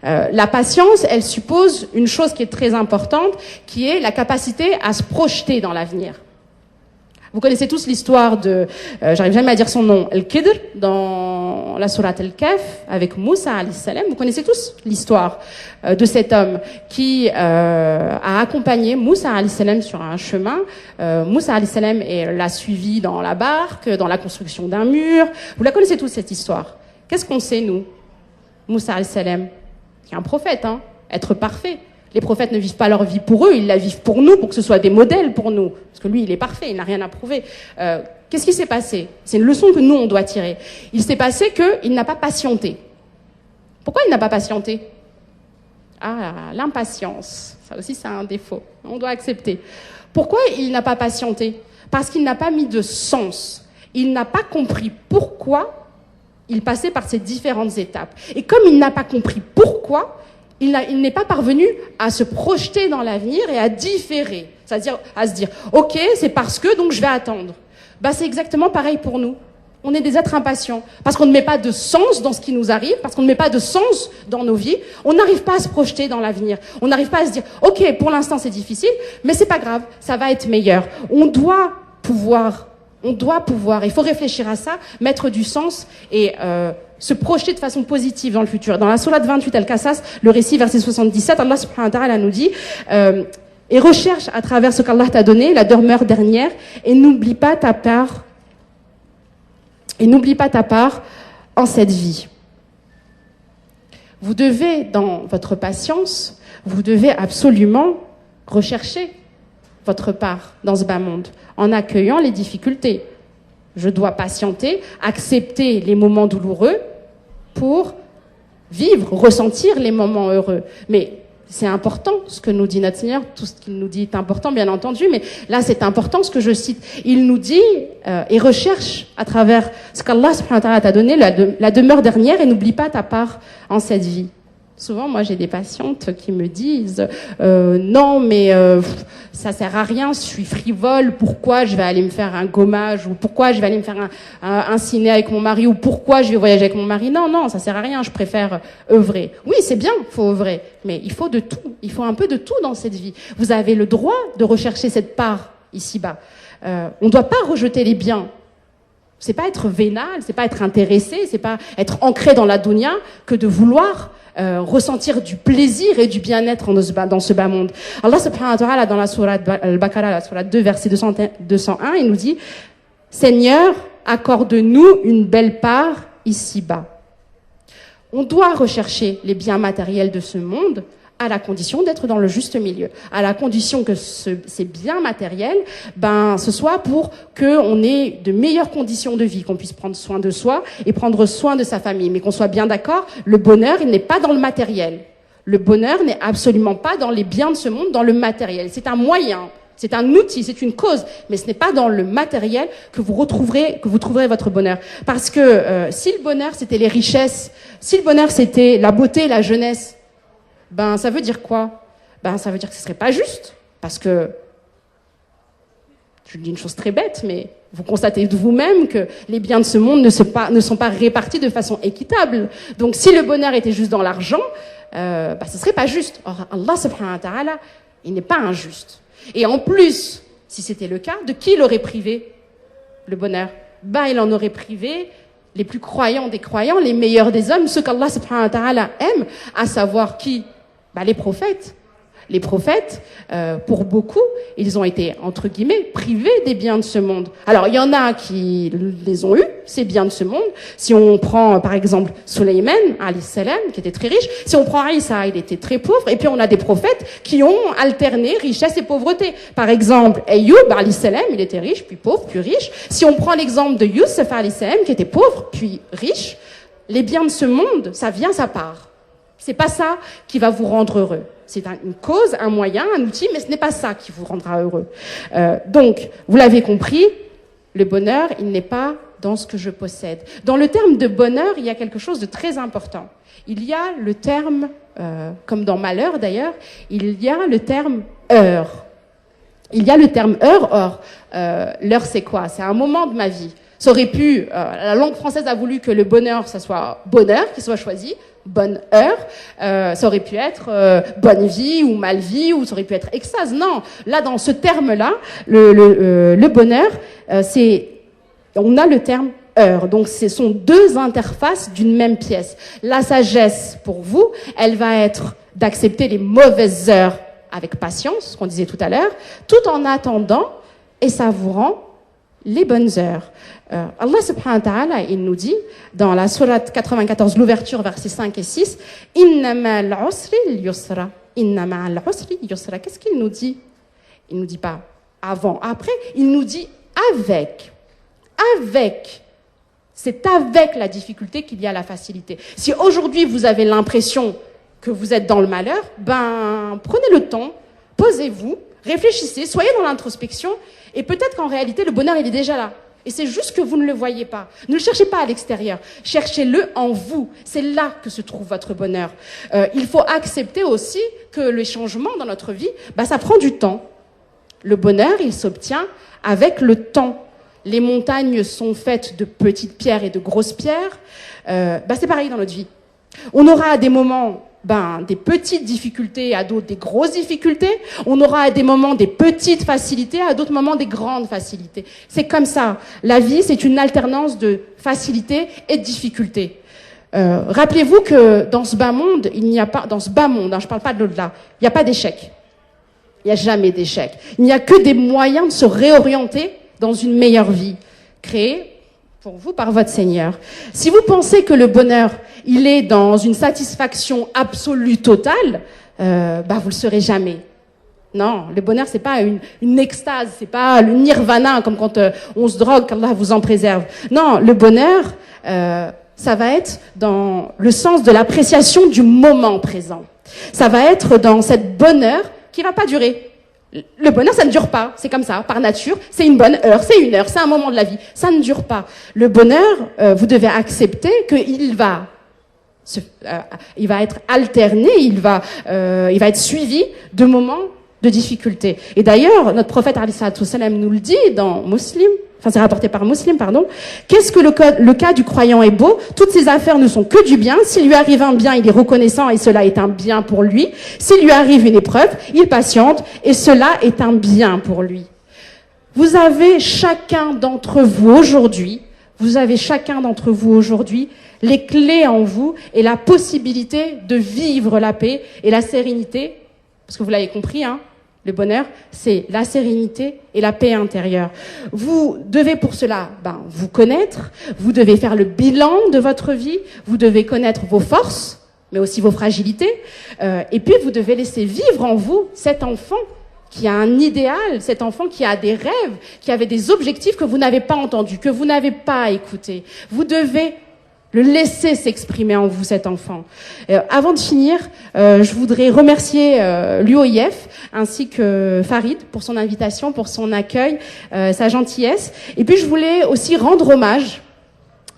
La patience, elle suppose une chose qui est très importante, qui est la capacité à se projeter dans l'avenir. Vous connaissez tous l'histoire de, j'arrive jamais à dire son nom, Al-Qidr, dans la sourate Al-Kahf, avec Moussa alayhi salam. Vous connaissez tous l'histoire de cet homme qui a accompagné Moussa alayhi salam sur un chemin. Moussa alayhi salam l'a suivi dans la barque, dans la construction d'un mur. Vous la connaissez tous, cette histoire. Qu'est-ce qu'on sait, nous? Moussa alayhi salam, qui est un prophète, hein, être parfait. Les prophètes ne vivent pas leur vie pour eux, ils la vivent pour nous, pour que ce soit des modèles pour nous. Parce que lui, il est parfait, il n'a rien à prouver. Qu'est-ce qui s'est passé? C'est une leçon que nous, on doit tirer. Il s'est passé qu'il n'a pas patienté. Pourquoi il n'a pas patienté? Ah, l'impatience. Ça aussi, c'est un défaut. On doit accepter. Pourquoi il n'a pas patienté? Parce qu'il n'a pas mis de sens. Il n'a pas compris pourquoi il passait par ces différentes étapes. Et comme il n'a pas compris pourquoi, il n'est pas parvenu à se projeter dans l'avenir et à différer. C'est-à-dire à se dire, ok, c'est parce que, donc je vais attendre. Bah, c'est exactement pareil pour nous. On est des êtres impatients. Parce qu'on ne met pas de sens dans ce qui nous arrive, parce qu'on ne met pas de sens dans nos vies, on n'arrive pas à se projeter dans l'avenir. On n'arrive pas à se dire, ok, pour l'instant c'est difficile, mais c'est pas grave, ça va être meilleur. On doit pouvoir, il faut réfléchir à ça, mettre du sens et se projeter de façon positive dans le futur. Dans la sourate 28 Al-Qasas, le récit verset 77, Allah subhanahu wa ta'ala nous dit et recherche à travers ce qu'Allah t'a donné la demeure dernière et n'oublie pas ta part en cette vie. Vous devez, dans votre patience, vous devez absolument rechercher votre part dans ce bas monde en accueillant les difficultés. Je dois patienter, accepter les moments douloureux pour vivre, ressentir les moments heureux. Mais c'est important ce que nous dit notre Seigneur, tout ce qu'il nous dit est important bien entendu, mais là c'est important ce que je cite. Il nous dit et recherche à travers ce qu'Allah subhanahu wa ta'ala t'a donné, la demeure dernière et n'oublie pas ta part en cette vie. Souvent, moi, j'ai des patientes qui me disent non, mais ça sert à rien, je suis frivole, pourquoi je vais aller me faire un gommage, ou pourquoi je vais aller me faire un ciné avec mon mari, ou pourquoi je vais voyager avec mon mari. Non, ça sert à rien, je préfère œuvrer. Oui, c'est bien, il faut œuvrer, mais il faut de tout, il faut un peu de tout dans cette vie. Vous avez le droit de rechercher cette part ici-bas. On ne doit pas rejeter les biens. C'est pas être vénal, c'est pas être intéressé, c'est pas être ancré dans la dunya que de vouloir ressentir du plaisir et du bien-être dans ce bas monde. Allah subhanahu wa ta'ala dans la sourate Al-Baqarah, la sourate 2, verset 201, il nous dit « Seigneur, accorde-nous une belle part ici-bas ». On doit rechercher les biens matériels de ce monde à la condition d'être dans le juste milieu, à la condition que ces biens matériels, ce soit pour qu'on ait de meilleures conditions de vie, qu'on puisse prendre soin de soi et prendre soin de sa famille. Mais qu'on soit bien d'accord, le bonheur, il n'est pas dans le matériel. Le bonheur n'est absolument pas dans les biens de ce monde, dans le matériel. C'est un moyen, c'est un outil, c'est une cause, mais ce n'est pas dans le matériel que vous trouverez votre bonheur. Parce que si le bonheur, c'était les richesses, si le bonheur, c'était la beauté, la jeunesse, ça veut dire quoi? Ça veut dire que ce serait pas juste, parce que, je dis une chose très bête, mais vous constatez de vous-même que les biens de ce monde ne sont pas répartis de façon équitable. Donc, si le bonheur était juste dans l'argent, ce serait pas juste. Or, Allah subhanahu wa ta'ala, il n'est pas injuste. Et en plus, si c'était le cas, de qui il aurait privé le bonheur? Il en aurait privé les plus croyants des croyants, les meilleurs des hommes, ceux qu'Allah subhanahu wa ta'ala aime, à savoir qui? Les prophètes. Les prophètes, pour beaucoup, ils ont été, entre guillemets, privés des biens de ce monde. Alors, il y en a qui les ont eus, ces biens de ce monde. Si on prend, par exemple, Sulayman, alayhi salam, qui était très riche. Si on prend Isa, il était très pauvre. Et puis, on a des prophètes qui ont alterné richesse et pauvreté. Par exemple, Ayyub, alayhi salam, il était riche, puis pauvre, puis riche. Si on prend l'exemple de Youssef, alayhi salam, qui était pauvre, puis riche, les biens de ce monde, ça vient sa part. C'est pas ça qui va vous rendre heureux. C'est une cause, un moyen, un outil, mais ce n'est pas ça qui vous rendra heureux. Donc, vous l'avez compris, le bonheur, il n'est pas dans ce que je possède. Dans le terme de bonheur, il y a quelque chose de très important. Il y a le terme, comme dans malheur d'ailleurs, il y a le terme heure. Il y a le terme heure. Or, l'heure, c'est quoi? C'est un moment de ma vie. Ça aurait pu, la langue française a voulu que le bonheur, ça soit bonheur qui soit choisi, bonne heure, ça aurait pu être bonne vie ou mal vie, ou ça aurait pu être extase. Non, là, dans ce terme-là, le bonheur, on a le terme heure. Donc, ce sont deux interfaces d'une même pièce. La sagesse, pour vous, elle va être d'accepter les mauvaises heures avec patience, ce qu'on disait tout à l'heure, tout en attendant et savourant les bonnes heures. Allah subhanahu wa ta'ala, il nous dit, dans la sourate 94, l'ouverture, versets 5 et 6, « Inna ma'al usri yusra » Inna ma'al usri yusra. Qu'est-ce qu'il nous dit? Il ne nous dit pas avant, après, il nous dit avec. Avec. C'est avec la difficulté qu'il y a la facilité. Si aujourd'hui vous avez l'impression que vous êtes dans le malheur, prenez le temps, posez-vous, réfléchissez, soyez dans l'introspection, et peut-être qu'en réalité, le bonheur, il est déjà là. Et c'est juste que vous ne le voyez pas. Ne le cherchez pas à l'extérieur. Cherchez-le en vous. C'est là que se trouve votre bonheur. Il faut accepter aussi que les changements dans notre vie, ça prend du temps. Le bonheur, il s'obtient avec le temps. Les montagnes sont faites de petites pierres et de grosses pierres. C'est pareil dans notre vie. On aura des moments des petites difficultés, à d'autres des grosses difficultés. On aura à des moments des petites facilités, à d'autres moments des grandes facilités. C'est comme ça. La vie, c'est une alternance de facilité et de difficulté. Rappelez-vous que dans ce bas monde, il n'y a pas, dans ce bas monde, hein, je ne parle pas de l'au-delà, il n'y a pas d'échec. Il n'y a jamais d'échec. Il n'y a que des moyens de se réorienter dans une meilleure vie, créée pour vous par votre Seigneur. Si vous pensez que le bonheur, il est dans une satisfaction absolue totale, vous le serez jamais. Non, le bonheur, c'est pas une extase, c'est pas le nirvana, comme quand on se drogue, qu'Allah vous en préserve. Non, le bonheur, ça va être dans le sens de l'appréciation du moment présent. Ça va être dans cette bonheur qui va pas durer. Le bonheur, ça ne dure pas. C'est comme ça, par nature. C'est une bonne heure, c'est une heure, c'est un moment de la vie. Ça ne dure pas. Le bonheur, vous devez accepter qu'il va être alterné, il va être suivi de moments de difficultés. Et d'ailleurs, notre prophète alayhi salatu wassalam nous le dit dans Muslim, enfin c'est rapporté par Muslim, pardon. Qu'est-ce que le cas du croyant est beau? Toutes ses affaires ne sont que du bien. S'il lui arrive un bien, il est reconnaissant et cela est un bien pour lui. S'il lui arrive une épreuve, il patiente et cela est un bien pour lui. Vous avez chacun d'entre vous aujourd'hui, les clés en vous et la possibilité de vivre la paix et la sérénité. Parce que vous l'avez compris, hein, le bonheur, c'est la sérénité et la paix intérieure. Vous devez pour cela vous connaître, vous devez faire le bilan de votre vie, vous devez connaître vos forces, mais aussi vos fragilités, et puis vous devez laisser vivre en vous cet enfant qui a un idéal, cet enfant qui a des rêves, qui avait des objectifs que vous n'avez pas entendus, que vous n'avez pas écoutés. Vous devez le laisser s'exprimer en vous, cet enfant. Avant de finir, je voudrais remercier l'UOIF ainsi que Farid pour son invitation, pour son accueil, sa gentillesse. Et puis je voulais aussi rendre hommage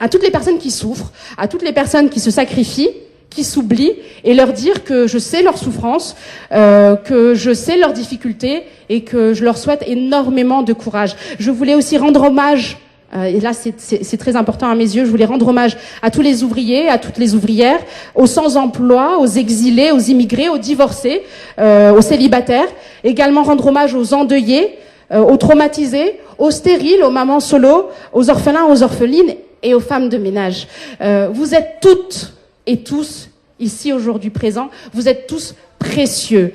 à toutes les personnes qui souffrent, à toutes les personnes qui se sacrifient, qui s'oublient, et leur dire que je sais leur souffrance, que je sais leurs difficultés et que je leur souhaite énormément de courage. Je voulais aussi rendre hommage et là, c'est très important à mes yeux. Je voulais rendre hommage à tous les ouvriers, à toutes les ouvrières, aux sans-emploi, aux exilés, aux immigrés, aux divorcés, aux célibataires. Également rendre hommage aux endeuillés, aux traumatisés, aux stériles, aux mamans solo, aux orphelins, aux orphelines et aux femmes de ménage. Vous êtes toutes et tous ici aujourd'hui présents. Vous êtes tous précieux.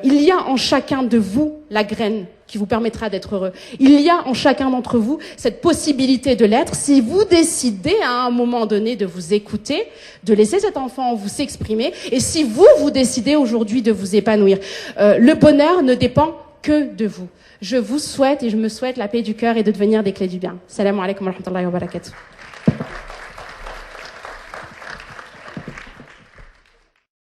Il y a en chacun de vous la graine qui vous permettra d'être heureux. Il y a en chacun d'entre vous cette possibilité de l'être si vous décidez à un moment donné de vous écouter, de laisser cet enfant en vous s'exprimer, et si vous décidez aujourd'hui de vous épanouir. Le bonheur ne dépend que de vous. Je vous souhaite et je me souhaite la paix du cœur et de devenir des clés du bien. Salam alaikum wa rahmatullahi wa barakatuh.